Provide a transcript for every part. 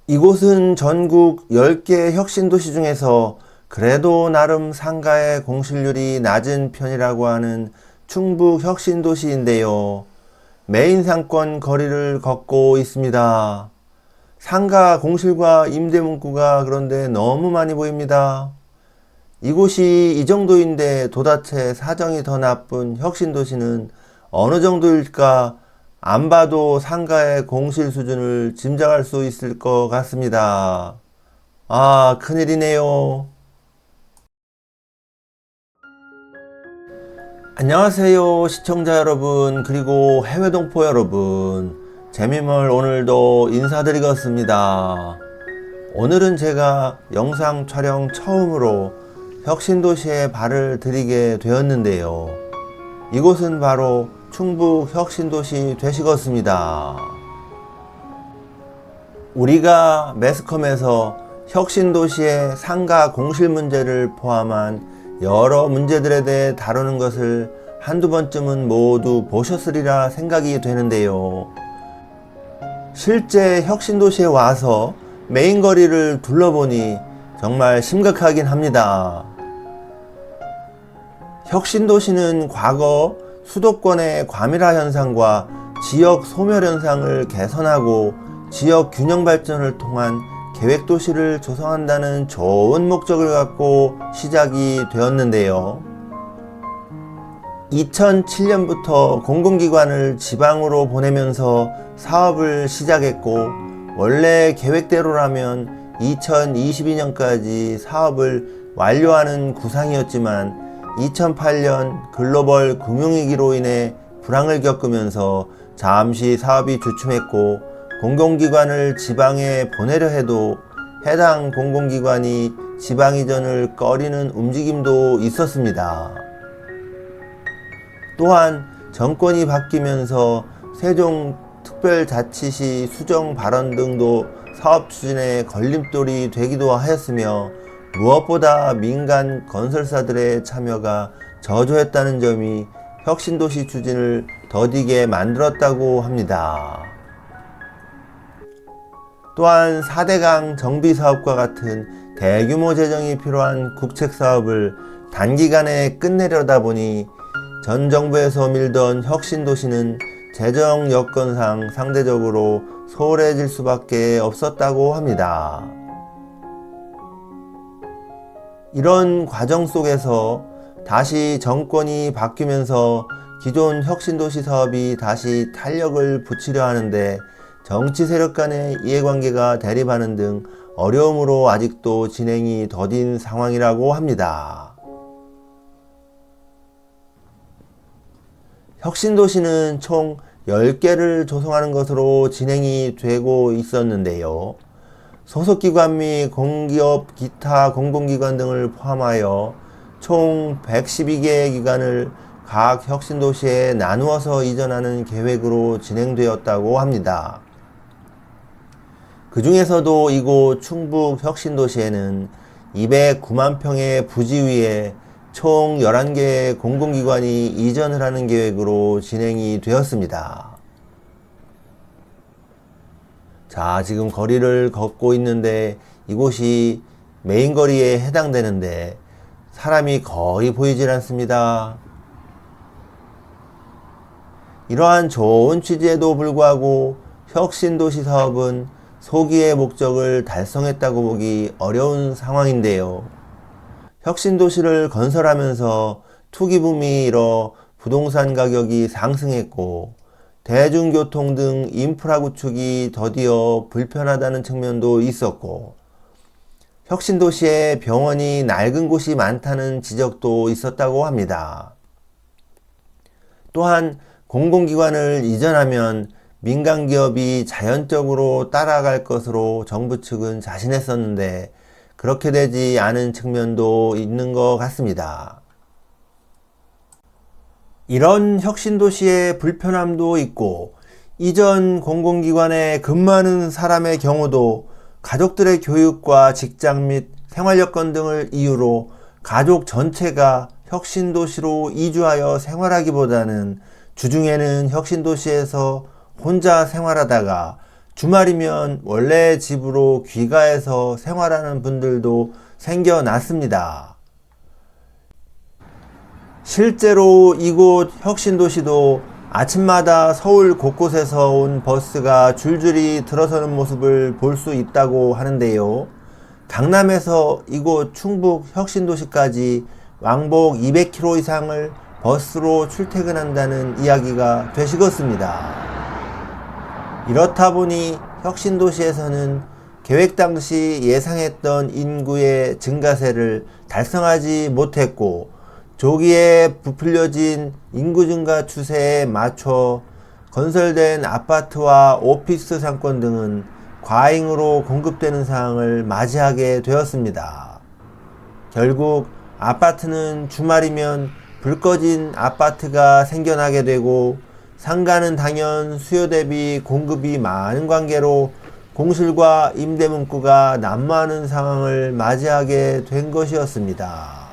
이곳은 전국 10개 혁신도시 중에서 그래도 나름 상가의 공실률이 낮은 편이라고 하는 충북 혁신도시인데요. 메인 상권 거리를 걷고 있습니다. 상가 공실과 임대 문구가 그런데 너무 많이 보입니다. 이곳이 이 정도인데 도대체 사정이 더 나쁜 혁신도시는 어느 정도일까? 안 봐도 상가의 공실 수준을 짐작할 수 있을 것 같습니다. 아, 큰일이네요. 안녕하세요, 시청자 여러분, 그리고 해외 동포 여러분. 재미멀 오늘도 인사드리겠습니다. 오늘은 제가 영상 촬영 처음으로 혁신도시에 발을 들이게 되었는데요. 이곳은 바로 충북 혁신도시 되시겠습니다. 우리가 매스컴에서 혁신도시의 상가 공실 문제를 포함한 여러 문제들에 대해 다루는 것을 한두 번쯤은 모두 보셨으리라 생각이 되는데요. 실제 혁신도시에 와서 메인 거리를 둘러보니 정말 심각하긴 합니다. 혁신도시는 과거 수도권의 과밀화 현상과 지역 소멸 현상을 개선하고 지역 균형 발전을 통한 계획도시를 조성한다는 좋은 목적을 갖고 시작이 되었는데요. 2007년부터 공공기관을 지방으로 보내면서 사업을 시작했고, 원래 계획대로라면 2022년까지 사업을 완료하는 구상이었지만 2008년 글로벌 금융위기로 인해 불황을 겪으면서 잠시 사업이 주춤했고, 공공기관을 지방에 보내려 해도 해당 공공기관이 지방 이전을 꺼리는 움직임도 있었습니다. 또한 정권이 바뀌면서 세종특별자치시 수정 발언 등도 사업 추진에 걸림돌이 되기도 하였으며, 무엇보다 민간 건설사들의 참여가 저조했다는 점이 혁신도시 추진을 더디게 만들었다고 합니다. 또한 4대강 정비사업과 같은 대규모 재정이 필요한 국책사업을 단기간에 끝내려다 보니 전 정부에서 밀던 혁신도시는 재정 여건상 상대적으로 소홀해질 수밖에 없었다고 합니다. 이런 과정 속에서 다시 정권이 바뀌면서 기존 혁신도시 사업이 다시 탄력을 붙이려 하는데 정치 세력 간의 이해관계가 대립하는 등 어려움으로 아직도 진행이 더딘 상황이라고 합니다. 혁신도시는 총 10개를 조성하는 것으로 진행이 되고 있었는데요. 소속기관 및 공기업, 기타 공공기관 등을 포함하여 총 112개의 기관을 각 혁신도시에 나누어서 이전하는 계획으로 진행되었다고 합니다. 그 중에서도 이곳 충북 혁신도시에는 209만 평의 부지 위에 총 11개의 공공기관이 이전을 하는 계획으로 진행이 되었습니다. 자, 지금 거리를 걷고 있는데 이곳이 메인 거리에 해당되는데 사람이 거의 보이질 않습니다. 이러한 좋은 취지에도 불구하고 혁신도시 사업은 소기의 목적을 달성했다고 보기 어려운 상황인데요. 혁신도시를 건설하면서 투기붐이 일어 부동산 가격이 상승했고, 대중교통 등 인프라 구축이 더디어 불편하다는 측면도 있었고, 혁신도시에 병원이 낡은 곳이 많다는 지적도 있었다고 합니다. 또한 공공기관을 이전하면 민간기업이 자연적으로 따라갈 것으로 정부 측은 자신했었는데 그렇게 되지 않은 측면도 있는 것 같습니다. 이런 혁신도시의 불편함도 있고, 이전 공공기관에 근무하는 사람의 경우도 가족들의 교육과 직장 및 생활여건 등을 이유로 가족 전체가 혁신도시로 이주하여 생활하기보다는 주중에는 혁신도시에서 혼자 생활하다가 주말이면 원래 집으로 귀가해서 생활하는 분들도 생겨났습니다. 실제로 이곳 혁신도시도 아침마다 서울 곳곳에서 온 버스가 줄줄이 들어서는 모습을 볼 수 있다고 하는데요. 강남에서 이곳 충북 혁신도시까지 왕복 200km 이상을 버스로 출퇴근한다는 이야기가 되시겠습니다. 이렇다 보니 혁신도시에서는 계획 당시 예상했던 인구의 증가세를 달성하지 못했고, 조기에 부풀려진 인구 증가 추세에 맞춰 건설된 아파트와 오피스 상권 등은 과잉으로 공급되는 상황을 맞이하게 되었습니다. 결국 아파트는 주말이면 불 꺼진 아파트가 생겨나게 되고, 상가는 당연 수요 대비 공급이 많은 관계로 공실과 임대 문구가 난무하는 상황을 맞이하게 된 것이었습니다.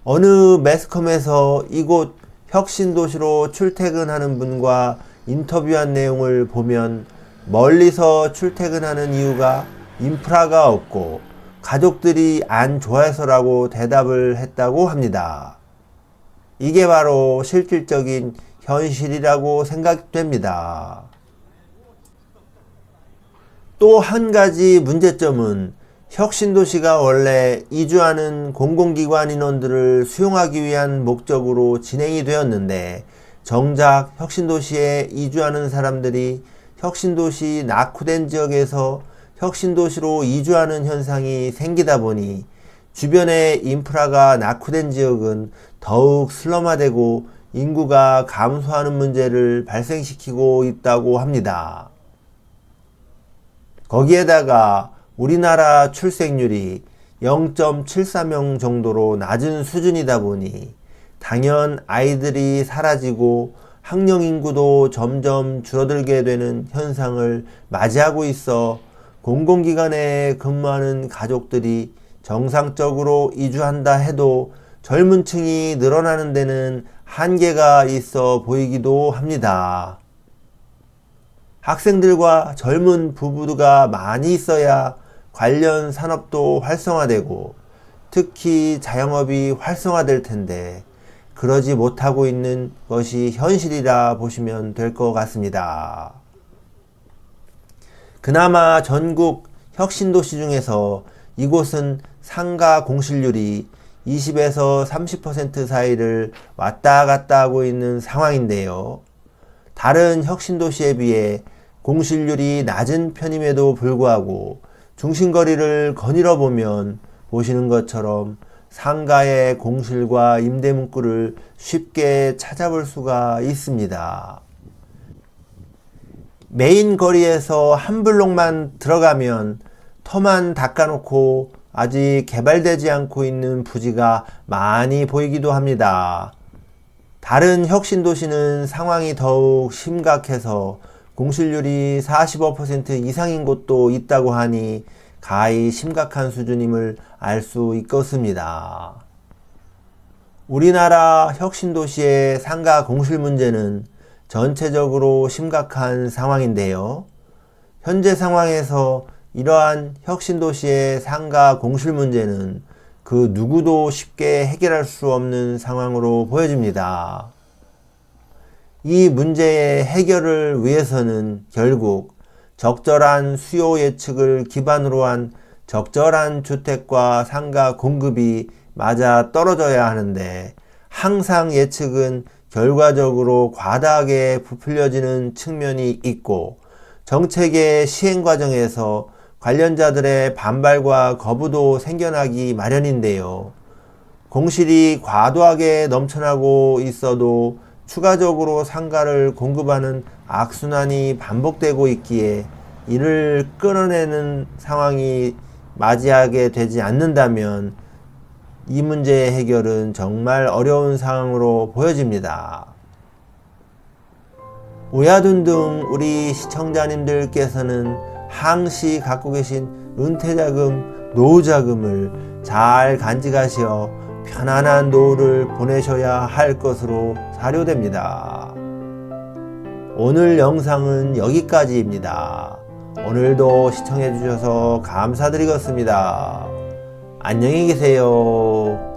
어느 매스컴에서 이곳 혁신도시로 출퇴근하는 분과 인터뷰한 내용을 보면 멀리서 출퇴근하는 이유가 인프라가 없고 가족들이 안 좋아해서라고 대답을 했다고 합니다. 이게 바로 실질적인 현실이라고 생각됩니다. 또 한 가지 문제점은 혁신도시가 원래 이주하는 공공기관 인원들을 수용하기 위한 목적으로 진행이 되었는데, 정작 혁신도시에 이주하는 사람들이 혁신도시 낙후된 지역에서 혁신도시로 이주하는 현상이 생기다 보니 주변의 인프라가 낙후된 지역은 더욱 슬럼화되고 인구가 감소하는 문제를 발생시키고 있다고 합니다. 거기에다가 우리나라 출생률이 0.74명 정도로 낮은 수준이다 보니 당연 아이들이 사라지고 학령 인구도 점점 줄어들게 되는 현상을 맞이하고 있어 공공기관에 근무하는 가족들이 정상적으로 이주한다 해도 젊은 층이 늘어나는 데는 한계가 있어 보이기도 합니다. 학생들과 젊은 부부가 많이 있어야 관련 산업도 활성화되고 특히 자영업이 활성화될 텐데 그러지 못하고 있는 것이 현실이라 보시면 될 것 같습니다. 그나마 전국 혁신도시 중에서 이곳은 상가 공실률이 20에서 30% 사이를 왔다 갔다 하고 있는 상황인데요. 다른 혁신도시에 비해 공실률이 낮은 편임에도 불구하고 중심거리를 거닐어 보면 보시는 것처럼 상가의 공실과 임대 문구를 쉽게 찾아볼 수가 있습니다. 메인 거리에서 한 블록만 들어가면 터만 닦아놓고 아직 개발되지 않고 있는 부지가 많이 보이기도 합니다. 다른 혁신도시는 상황이 더욱 심각해서 공실률이 45% 이상인 곳도 있다고 하니 가히 심각한 수준임을 알 수 있겠습니다. 우리나라 혁신도시의 상가 공실 문제는 전체적으로 심각한 상황인데요. 현재 상황에서 이러한 혁신도시의 상가 공실 문제는 그 누구도 쉽게 해결할 수 없는 상황으로 보여집니다. 이 문제의 해결을 위해서는 결국 적절한 수요 예측을 기반으로 한 적절한 주택과 상가 공급이 맞아 떨어져야 하는데, 항상 예측은 결과적으로 과다하게 부풀려지는 측면이 있고 정책의 시행 과정에서 관련자들의 반발과 거부도 생겨나기 마련인데요. 공실이 과도하게 넘쳐나고 있어도 추가적으로 상가를 공급하는 악순환이 반복되고 있기에 이를 끊어내는 상황이 맞이하게 되지 않는다면 이 문제의 해결은 정말 어려운 상황으로 보여집니다. 오야둔둥 우리 시청자님들께서는 항시 갖고 계신 은퇴자금, 노후자금을 잘 간직하시어 편안한 노후를 보내셔야 할 것으로 사료됩니다. 오늘 영상은 여기까지입니다. 오늘도 시청해 주셔서 감사드리겠습니다. 안녕히 계세요.